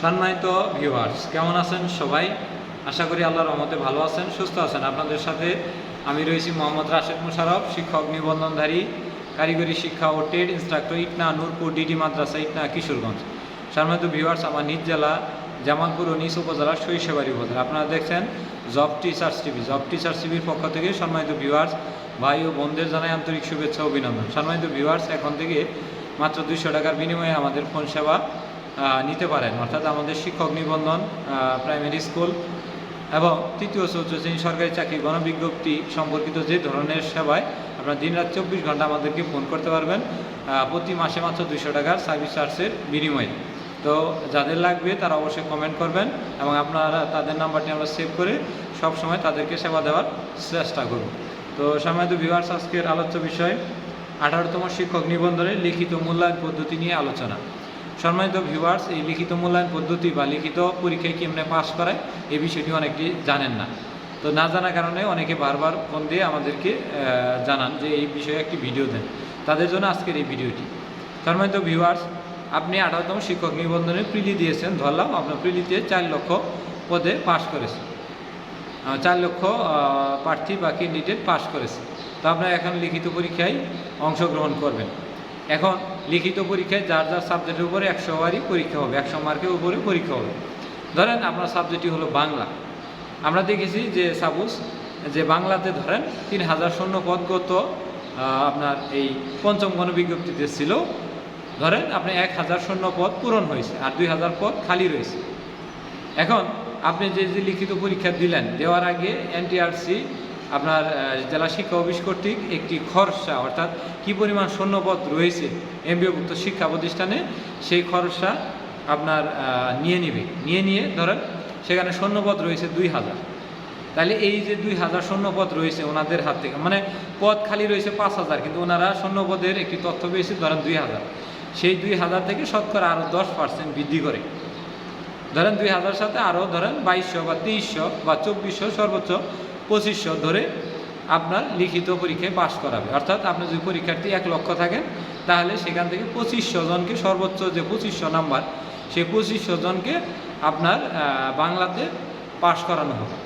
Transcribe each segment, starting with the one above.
সম্মানিত ভিউয়ার্স, কেমন আছেন সবাই? আশা করি আল্লাহর রহমতে ভালো আছেন, সুস্থ আছেন। আপনাদের সাথে আমি রয়েছি মোহাম্মদ রাশেদ মুশারফ, শিক্ষক নিবন্ধনধারী, কারিগরি শিক্ষা ও trade instructor, Itna Nurpur DD মাদ্রাসা, ইটনা কিশোরগঞ্জ। সম্মানিত ভিউয়ার্স, আমার নিজ জেলা জামালপুর ও নিজ উপজেলার শৈশবাড়ি উপজেলা। আপনারা দেখছেন job teachers TV. Job teachers টিভির পক্ষ থেকে সম্মানিত ভিউয়ার্স, ভাই ও বোনদের জানাই আন্তরিক শুভেচ্ছা ও অভিনন্দন। সম্মানিত ভিউয়ার্স, এখন থেকে মাত্র 200 টাকার বিনিময়ে আমাদের ফোন সেবা নিতে পারেন, অর্থাৎ আমাদের শিক্ষক নিবন্ধন, প্রাইমারি স্কুল এবং তৃতীয় চতুর্থ শ্রেণী সরকারি চাকরি গণবিজ্ঞপ্তি সম্পর্কিত যে ধরনের সেবায় আপনারা দিনরাত 24 ঘন্টা আমাদেরকে ফোন করতে পারবেন প্রতি মাসে মাত্র 200 টাকার সার্ভিস চার্জের বিনিময়ে। তো যাদের লাগবে তারা অবশ্যই কমেন্ট করবেন এবং আপনারা তাদের নাম্বারটি আমরা সেভ করে সব সময় তাদেরকে সেবা দেওয়ার চেষ্টা করব। তো সম্মানিত ভিউয়ার্স, আজকের আলোচ্য বিষয় 18তম শিক্ষক নিবন্ধনের লিখিত মূল্যায়ন পদ্ধতি নিয়ে আলোচনা। সম্মানিত ভিউয়ার্স, এই লিখিত মূল্যায়ন পদ্ধতি বা লিখিত পরীক্ষায় কেমনে পাস করায় এই বিষয়টি অনেকেই জানেন না। তো না জানার কারণে অনেকে বারবার ফোন দিয়ে আমাদেরকে জানান যে এই বিষয়ে একটি ভিডিও দেন। তাদের জন্য আজকের এই ভিডিওটি। সম্মানিত ভিউয়ার্স, আপনি 18তম শিক্ষক নিবন্ধনের প্রিলি দিয়েছেন, ধরলাম আপনার প্রিলিতে 4 লক্ষ পদে পাস করেছে, 4 লক্ষ প্রার্থী বা ক্যান্ডিডেট পাস করেছে। তো আপনারা এখন লিখিত পরীক্ষায় অংশগ্রহণ করবেন। এখন লিখিত পরীক্ষায় যার যার সাবজেক্টের উপরে 100 পরীক্ষা হবে, 100 মার্কের উপরে পরীক্ষা হবে। ধরেন আপনার সাবজেক্টটি হলো বাংলা। আমরা দেখেছি যে সাপোজ যে বাংলাতে ধরেন 3000 শূন্য পদ গত আপনার এই পঞ্চম গণবিজ্ঞপ্তিতে ছিল। ধরেন আপনি 1000 শূন্য পদ পূরণ হয়েছে আর 2000 পদ খালি রয়েছে। এখন আপনি যে লিখিত পরীক্ষা দিলেন, দেওয়ার আগে এনটিআরসি আপনার জেলা শিক্ষা অফিস কর্তৃক একটি খরচা, অর্থাৎ কী পরিমাণ শূন্যপদ রয়েছে এমবিওভুক্ত শিক্ষা প্রতিষ্ঠানে, সেই খরচা আপনার নিয়ে ধরেন সেখানে শূন্যপদ রয়েছে 2000। তাহলে এই যে 2000 শূন্যপদ রয়েছে ওনাদের হাত থেকে, মানে পদ খালি রয়েছে 5000, কিন্তু ওনারা শূন্যপদের একটি তথ্য পেয়েছে ধরেন 2000। সেই 2000 থেকে শতকরা আরও 10% বৃদ্ধি করে ধরেন 2000 সাথে আরও ধরেন 2200 বা 2300 বা 2400 সর্বোচ্চ 2500 ধরে আপনার লিখিত পরীক্ষায় পাস করাবে। অর্থাৎ আপনি যদি পরীক্ষার্থী 1 লক্ষ থাকেন, তাহলে সেখান থেকে 2500 জনকে, সর্বোচ্চ যে 2500 নাম্বার, সেই 2500 জনকে আপনার বাংলাতে পাস করানো হবে।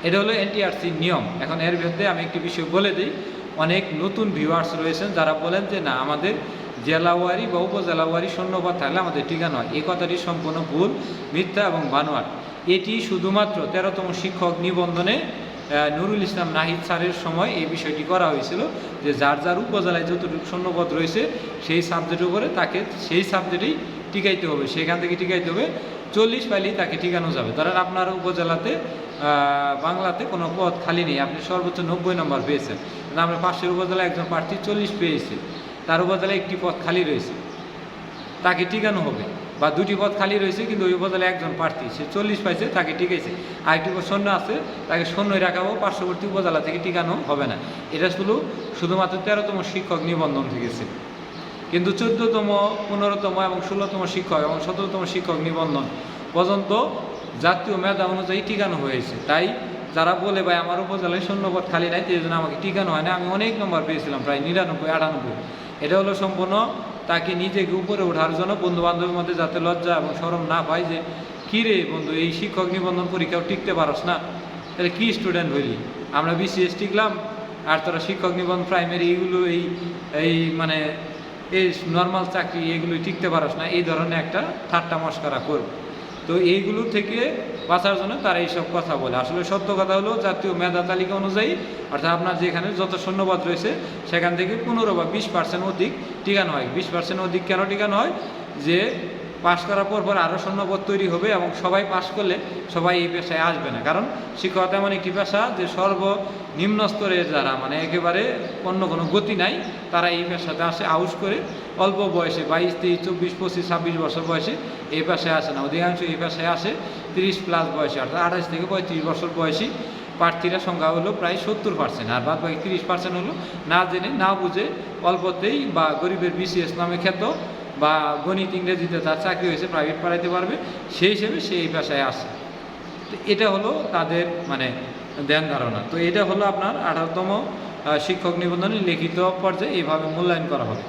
এটা হলো এনটিআরসির নিয়ম। এখন এর বিরুদ্ধে আমি একটি বিষয় বলে দিই। অনেক নতুন ভিউয়ার্স রয়েছেন যারা বলেন যে না, আমাদের জেলাওয়ারি বা উপজেলাওয়ারি শূন্যপদ থাকলে আমাদের ঠিকানা হয়। এই কথাটি সম্পূর্ণ ভুল, মিথ্যা এবং বানোয়াট। এটি শুধুমাত্র 13তম শিক্ষক নিবন্ধনে নুরুল ইসলাম নাহিদ স্যারের সময় এই বিষয়টি করা হয়েছিল যে যার যার উপজেলায় যতটুকু শূন্যপদ রয়েছে সেই সাবজেক্টের উপরে তাকে সেই সাবজেক্টেই টিকাইতে হবে, সেখান থেকে টিকাইতে হবে। 40 পাইলেই তাকে টিকানো যাবে। ধরেন আপনার উপজেলাতে বাংলাতে কোনো পদ খালি নেই, আপনি সর্বোচ্চ 90 নম্বর পেয়েছেন, আমরা পাশের উপজেলায় একজন প্রার্থী 40 পেয়েছে, তার উপজেলায় একটি পদ খালি রয়েছে, তাকে টিকানো হবে। বা 2টি পদ খালি রয়েছে কিন্তু ওই উপজেলায় একজন প্রার্থী, সে 40 পাইছে, তাকে টিকাইছে। আরেকটি পদ শূন্য আছে, তাকে শূন্যই রাখাবো, পার্শ্ববর্তী উপজেলা থেকে টিকানো হবে না। এটা শুধুমাত্র 13তম শিক্ষক নিবন্ধন থেকে ছিল। কিন্তু 14তম, 15তম এবং 16তম শিক্ষক এবং 17তম শিক্ষক নিবন্ধন পর্যন্ত জাতীয় মেধা অনুযায়ী টিকানো হয়েছে। তাই যারা বলে ভাই আমার উপজেলায় শূন্যপদ খালি নাই, এই জন্য আমাকে টিকানো হয় না, আমি অনেক নম্বর পেয়েছিলাম, প্রায় 99, 98, এটা হলো সম্পূর্ণ তাকে নিজেকে উপরে ওঠার জন্য, বন্ধু বান্ধবের মধ্যে যাতে লজ্জা এবং শরম না পায় যে কী রে বন্ধু, এই শিক্ষক নিবন্ধন পরীক্ষাও টিকতে পারস না, তাহলে কী স্টুডেন্ট হইলি, আমরা বিসিএস টিকলাম আর তোরা শিক্ষক নিবন্ধন প্রাইমারি এইগুলো এই মানে এই নর্মাল চাকরি এগুলোই টিকতে পারস না, এই ধরনের একটা ঠাট্টা মশকরা করবে। তো এইগুলো থেকে বাঁচার জন্য তারা এইসব কথা বলে। আসলে সত্য কথা হলো জাতীয় মেধা তালিকা অনুযায়ী, অর্থাৎ আপনার যেখানে যত শূন্যপদ রয়েছে সেখান থেকে 15 বা 20% অধিক টিকানো হয়। 20% অধিক কেন টিকানো হয়? যে পাশ করার পর আরও শূন্যপদ তৈরি হবে এবং সবাই পাশ করলে সবাই এই পেশায় আসবে না। কারণ শিক্ষকতা এমন একটি পেশা যে সর্বনিম্ন স্তরের যারা, মানে একেবারে অন্য কোনো গতি নাই, তারা এই পেশাতে আসে আউস করে অল্প বয়সে, 22, 23, 24, 25, 26 বছর বয়সে এই পেশায় আসে না। অধিকাংশ এই পেশায় আসে 30+ বয়সে, অর্থাৎ 28 থেকে 35 বছর বয়সী প্রার্থীরা সংখ্যা হলো প্রায় 70%। আর বাদ বাকি 30% হলো না জেনে না বুঝে অল্পতেই বা গরিবের বিসিএস নামে খ্যাত বা গণিত ইংরেজিতে তার চাকরি হয়েছে, প্রাইভেট পড়াইতে পারবে, সেই হিসেবে সে এই পেশায় আসে। তো এটা হলো তাদের মানে ধ্যান ধারণা। তো এটা হলো আপনার 18তম শিক্ষক নিবন্ধনের লিখিত পর্যায়ে এইভাবে মূল্যায়ন করা হবে।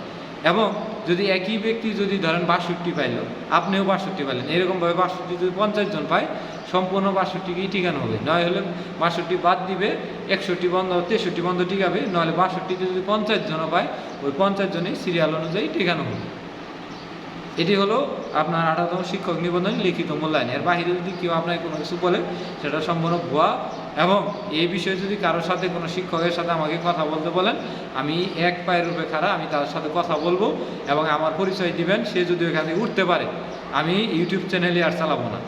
এবং যদি একই ব্যক্তি যদি ধরেন 62 পাইল, আপনিও 62 পাইলেন, এরকমভাবে 62 যদি 50 জন পায়, সম্পূর্ণ 62কেই ঠিকানো হবে। নয় হলে 62 বাদ দিবে, 61 বন্ধ 63 বন্ধ ঠিকাবে, নাহলে 62তে যদি 50 জনও পায়, ওই 50 জনেই সিরিয়াল অনুযায়ী ঠিকানো হবে। এটি হলো আপনার 18তম শিক্ষক নিবন্ধন লিখিত মূল্যায়ন। এর বাহিরে যদি কেউ আপনাকে কোনো কিছু বলে, সেটা সম্পূর্ণ ভুয়া। এবং এই বিষয়ে যদি কারোর সাথে কোনো শিক্ষকের সাথে আমাকে কথা বলতে বলেন, আমি এক পায়ের রূপে খাড়া, আমি তার সাথে কথা বলবো এবং আমার পরিচয় দিবেন। সে যদি ওইখান থেকে উঠতে পারে, আমি ইউটিউব চ্যানেলে আর চালাবো না।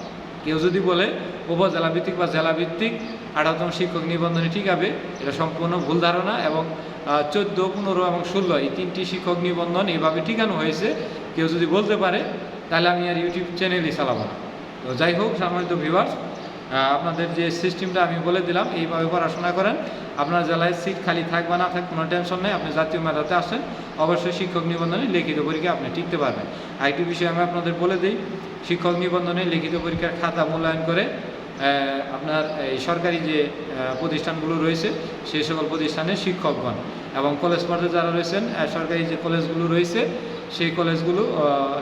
কেউ যদি বলে উপজেলা ভিত্তিক বা জেলা ভিত্তিক 18তম শিক্ষক নিবন্ধনে ঠিকাবে, এটা সম্পূর্ণ ভুল ধারণা। এবং 14, 15 এবং 16 এই 3টি শিক্ষক নিবন্ধন এইভাবে ঠিকানো হয়েছে, কেউ যদি বলতে পারে, তাহলে আমি আর ইউটিউব চ্যানেলই চালাবো না। তো যাই হোক, সম্মানিত ভিউয়ার্স, আপনাদের যে সিস্টেমটা আমি বলে দিলাম, এইভাবে পড়াশোনা করেন। আপনার জেলায় সিট খালি থাক বা না থাক, কোনো টেনশন নেই। আপনি জাতীয় মেধাতে আসেন, অবশ্যই শিক্ষক নিবন্ধনে লিখিত পরীক্ষা আপনি টিকতে পারবেন। আরেকটি বিষয় আমি আপনাদের বলে দিই, শিক্ষক নিবন্ধনে লিখিত পরীক্ষার খাতা মূল্যায়ন করে আপনার এই সরকারি যে প্রতিষ্ঠানগুলো রয়েছে, সেই সকল প্রতিষ্ঠানের শিক্ষকগণ এবং কলেজ পর্যায়ে যারা রয়েছেন, সরকারি যে কলেজগুলো রয়েছে, সেই কলেজগুলো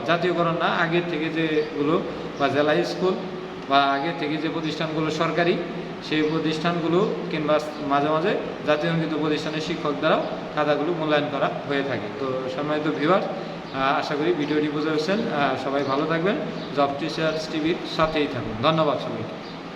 জাতীয়করণ না, আগের থেকে যেগুলো বা জেলা স্কুল বা আগের থেকে যে প্রতিষ্ঠানগুলো সরকারি, সেই প্রতিষ্ঠানগুলো কিংবা মাঝে মাঝে জাতীয়কৃত প্রতিষ্ঠানের শিক্ষক দ্বারাও খাতাগুলো মূল্যায়ন করা হয়ে থাকে। তো সম্মানিত ভিউয়ার, আশা করি ভিডিওটি বুঝে পেরেছেন। সবাই ভালো থাকবেন, জব টিচার্স টিভির সাথেই থাকুন। ধন্যবাদ সবাইকে।